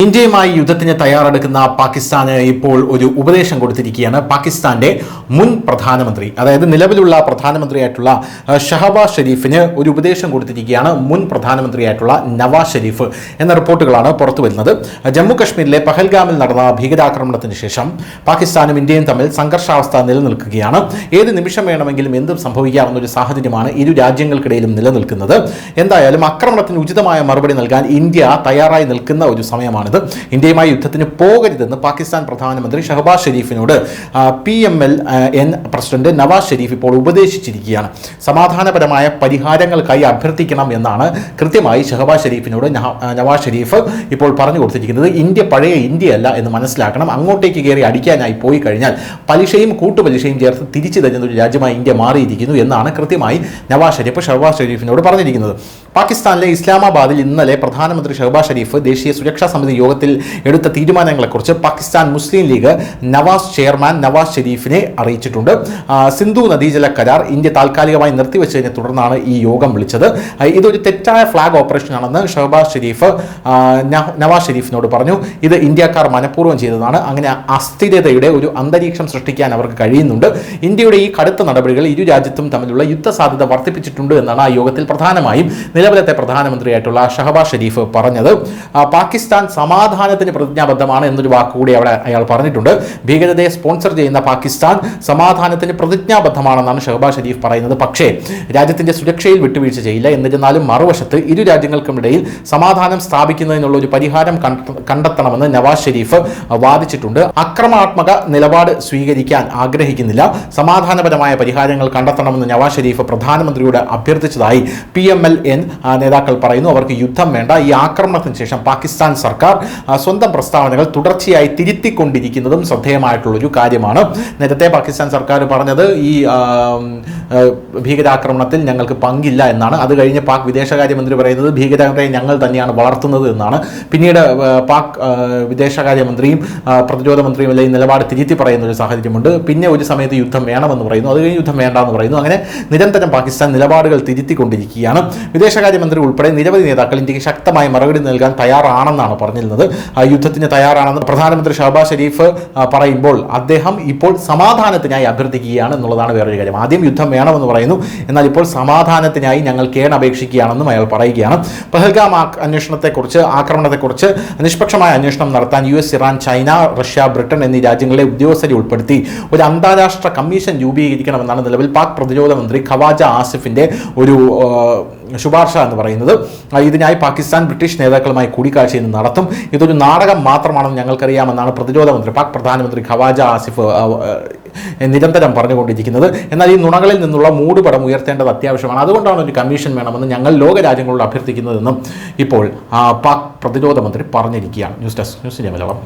ഇന്ത്യയുമായി യുദ്ധത്തിന് തയ്യാറെടുക്കുന്ന പാകിസ്ഥാന് ഇപ്പോൾ ഒരു ഉപദേശം കൊടുത്തിരിക്കുകയാണ്. പാകിസ്ഥാന്റെ മുൻ പ്രധാനമന്ത്രി, അതായത് നിലവിലുള്ള പ്രധാനമന്ത്രിയായിട്ടുള്ള ഷഹബാസ് ഷെരീഫിന് ഒരു ഉപദേശം കൊടുത്തിരിക്കുകയാണ് മുൻ പ്രധാനമന്ത്രിയായിട്ടുള്ള നവാസ് ഷെരീഫ് എന്ന റിപ്പോർട്ടുകളാണ് പുറത്തു വരുന്നത്. ജമ്മു കശ്മീരിലെ പഹൽഗാമിൽ നടന്ന ഭീകരാക്രമണത്തിന് ശേഷം പാകിസ്ഥാനും ഇന്ത്യയും തമ്മിൽ സംഘർഷാവസ്ഥ നിലനിൽക്കുകയാണ്. ഏത് നിമിഷം വേണമെങ്കിലും എന്തും സംഭവിക്കാവുന്ന ഒരു സാഹചര്യമാണ് ഇരു രാജ്യങ്ങൾക്കിടയിലും നിലനിൽക്കുന്നത്. എന്തായാലും ആക്രമണത്തിന് ഉചിതമായ മറുപടി നൽകാൻ ഇന്ത്യ തയ്യാറായി നിൽക്കുന്ന ഒരു സമയമാണ്. ഇന്ത്യയുമായി യുദ്ധത്തിന് പോകരുതെന്ന് പാകിസ്ഥാൻ പ്രധാനമന്ത്രി ഷഹബാസ് ഷെരീഫിനോട് PMLN പ്രസിഡന്റ് നവാസ് ഷെരീഫ് ഇപ്പോൾ ഉപദേശിച്ചിരിക്കുകയാണ്. സമാധാനപരമായ പരിഹാരങ്ങൾക്കായി അഭ്യർത്ഥിക്കണം എന്നാണ് കൃത്യമായി ഷഹബാസ് ഷെരീഫിനോട് നവാസ് ഷെരീഫ് ഇപ്പോൾ പറഞ്ഞു കൊടുത്തിരിക്കുന്നത്. ഇന്ത്യ പഴയ ഇന്ത്യയല്ല എന്ന് മനസ്സിലാക്കണം. അങ്ങോട്ടേക്ക് കയറി അടിക്കാനായി പോയി കഴിഞ്ഞാൽ പലിശയും കൂട്ടുപലിശയും ചേർത്ത് തിരിച്ചു തരുന്ന ഒരു രാജ്യമായി ഇന്ത്യ മാറിയിരിക്കുന്നു എന്നാണ് കൃത്യമായി നവാസ് ഷെരീഫ് ഷഹബാസ് ഷെരീഫിനോട് പറഞ്ഞിരിക്കുന്നത്. പാകിസ്ഥാനിലെ ഇസ്ലാമാബാദിൽ ഇന്നലെ പ്രധാനമന്ത്രി ഷഹബാസ് ഷെരീഫ് ദേശീയ സുരക്ഷാ സമിതി യോഗത്തിൽ എടുത്ത തീരുമാനങ്ങളെക്കുറിച്ച് പാകിസ്ഥാൻ മുസ്ലിം ലീഗ് ചെയർമാൻ നവാസ് ഷെരീഫിനെ അറിയിച്ചിട്ടുണ്ട്. സിന്ധു നദീജല കരാർ ഇന്ത്യ താൽക്കാലികമായി നിർത്തിവെച്ചതിനെ തുടർന്നാണ് ഈ യോഗം വിളിച്ചത്. ഇതൊരു തെറ്റായ ഫ്ലാഗ് ഓപ്പറേഷനാണെന്ന് ഷഹബാസ് ഷെരീഫ് നവാസ് ഷെരീഫിനോട് പറഞ്ഞു. ഇത് ഇന്ത്യക്കാർ മനഃപൂർവ്വം ചെയ്തതാണ്. അങ്ങനെ അസ്ഥിരതയുടെ ഒരു അന്തരീക്ഷം സൃഷ്ടിക്കാൻ അവർക്ക് കഴിയുന്നുണ്ട്. ഇന്ത്യയുടെ ഈ കടുത്ത നടപടികൾ ഇരു രാജ്യത്തും തമ്മിലുള്ള യുദ്ധസാധ്യത വർദ്ധിപ്പിച്ചിട്ടുണ്ട് എന്നാണ് ആ യോഗത്തിൽ പ്രധാനമായും നിലവിലത്തെ പ്രധാനമന്ത്രിയായിട്ടുള്ള ഷഹബാസ് ഷെരീഫ് പറഞ്ഞത്. പാകിസ്ഥാൻ സമാധാനത്തിന് പ്രതിജ്ഞാബദ്ധമാണ് എന്നൊരു വാക്കുകൂടി അവിടെ അയാൾ പറഞ്ഞിട്ടുണ്ട്. ഭീകരതയെ സ്പോൺസർ ചെയ്യുന്ന പാകിസ്ഥാൻ സമാധാനത്തിന് പ്രതിജ്ഞാബദ്ധമാണെന്നാണ് ഷഹബാസ് ഷെരീഫ് പറയുന്നത്. പക്ഷേ രാജ്യത്തിന്റെ സുരക്ഷയിൽ വിട്ടുവീഴ്ച ചെയ്യില്ല. എന്നിരുന്നാലും മറുവശത്ത് ഇരു രാജ്യങ്ങൾക്കുമിടയിൽ സമാധാനം സ്ഥാപിക്കുന്നതിനുള്ള ഒരു പരിഹാരം കണ്ടെത്തണമെന്ന് നവാസ് ഷെരീഫ് വാദിച്ചിട്ടുണ്ട്. ആക്രമണാത്മക നിലപാട് സ്വീകരിക്കാൻ ആഗ്രഹിക്കുന്നില്ല. സമാധാനപരമായ പരിഹാരങ്ങൾ കണ്ടെത്തണമെന്ന് നവാസ് ഷെരീഫ് പ്രധാനമന്ത്രിയോട് അഭ്യർത്ഥിച്ചതായി PMLN നേതാക്കൾ പറയുന്നു. അവർക്ക് യുദ്ധം വേണ്ട. ഈ ആക്രമണത്തിന് ശേഷം പാകിസ്ഥാൻ സർക്കാർ സ്വന്തം പ്രസ്താവനകൾ തുടർച്ചയായി തിരുത്തിക്കൊണ്ടിരിക്കുന്നതും ശ്രദ്ധേയമായിട്ടുള്ളൊരു കാര്യമാണ്. നേരത്തെ പാകിസ്ഥാൻ സർക്കാർ പറഞ്ഞത് ഈ ഭീകരാക്രമണത്തിൽ ഞങ്ങൾക്ക് പങ്കില്ല എന്നാണ്. അത് കഴിഞ്ഞ് പാക് വിദേശകാര്യമന്ത്രി പറയുന്നത് ഭീകരരെ ഞങ്ങൾ തന്നെയാണ് വളർത്തുന്നത് എന്നാണ്. പിന്നീട് പാക് വിദേശകാര്യമന്ത്രിയും പ്രതിരോധ മന്ത്രിയും എല്ലാം ഈ നിലപാട് തിരുത്തി പറയുന്ന ഒരു സാഹചര്യമുണ്ട്. പിന്നെ ഒരു സമയത്ത് യുദ്ധം വേണമെന്ന് പറയുന്നു, അത് കഴിഞ്ഞ് യുദ്ധം വേണ്ടെന്ന് പറയുന്നു. അങ്ങനെ നിരന്തരം പാകിസ്ഥാൻ നിലപാടുകൾ തിരുത്തിക്കൊണ്ടിരിക്കുകയാണ്. വിദേശകാര്യമന്ത്രി ഉൾപ്പെടെ നിരവധി നേതാക്കൾ ഇന്ത്യക്ക് ശക്തമായ മറുപടി നൽകാൻ തയ്യാറാണെന്നാണ് പറഞ്ഞിരുന്നത്. യുദ്ധത്തിന് തയ്യാറാണെന്ന് പ്രധാനമന്ത്രി ഷഹബാസ് ഷെരീഫ് പറയുമ്പോൾ അദ്ദേഹം ഇപ്പോൾ സമാധാനത്തിനായി അഭ്യർത്ഥിക്കുകയാണ് എന്നുള്ളതാണ് വേറൊരു കാര്യം. ആദ്യം യുദ്ധം വേണമെന്ന് പറയുന്നു, എന്നാൽ ഇപ്പോൾ സമാധാനത്തിനായി ഞങ്ങൾ കേണപേക്ഷിക്കുകയാണെന്നും അയാൾ പറയുകയാണ്. പഹൽഗാം ആക്രമണത്തെക്കുറിച്ച് നിഷ്പക്ഷമായ അന്വേഷണം നടത്താൻ US, Iran, China, Russia, Britain എന്നീ രാജ്യങ്ങളെ ഉദ്യോഗസ്ഥരെ ഉൾപ്പെടുത്തി ഒരു അന്താരാഷ്ട്ര കമ്മീഷൻ രൂപീകരിക്കണമെന്നാണ് നിലവിൽ പാക് പ്രതിരോധ മന്ത്രി ഖവാജ ആസിഫിന്റെ ഒരു ശുപാർശ എന്ന് പറയുന്നത്. ഇതിനായി പാകിസ്ഥാൻ ബ്രിട്ടീഷ് നേതാക്കളുമായി കൂടിക്കാഴ്ച ഇന്ന് നടത്തും. ഇതൊരു നാടകം മാത്രമാണെന്ന് ഞങ്ങൾക്കറിയാമെന്നാണ് പ്രതിരോധ മന്ത്രി പാക് പ്രധാനമന്ത്രി ഖവാജ ആസിഫ് നിരന്തരം പറഞ്ഞുകൊണ്ടിരിക്കുന്നത്. എന്നാൽ ഈ നുണകളിൽ നിന്നുള്ള മൂടുപടം ഉയർത്തേണ്ടത് അത്യാവശ്യമാണ്. അതുകൊണ്ടാണ് ഒരു കമ്മീഷൻ വേണമെന്ന് ഞങ്ങൾ ലോക രാജ്യങ്ങളോട് അഭ്യർത്ഥിക്കുന്നതെന്നും ഇപ്പോൾ പാക് പ്രതിരോധ മന്ത്രി പറഞ്ഞിരിക്കുകയാണ്. News desk, news India Malayalam.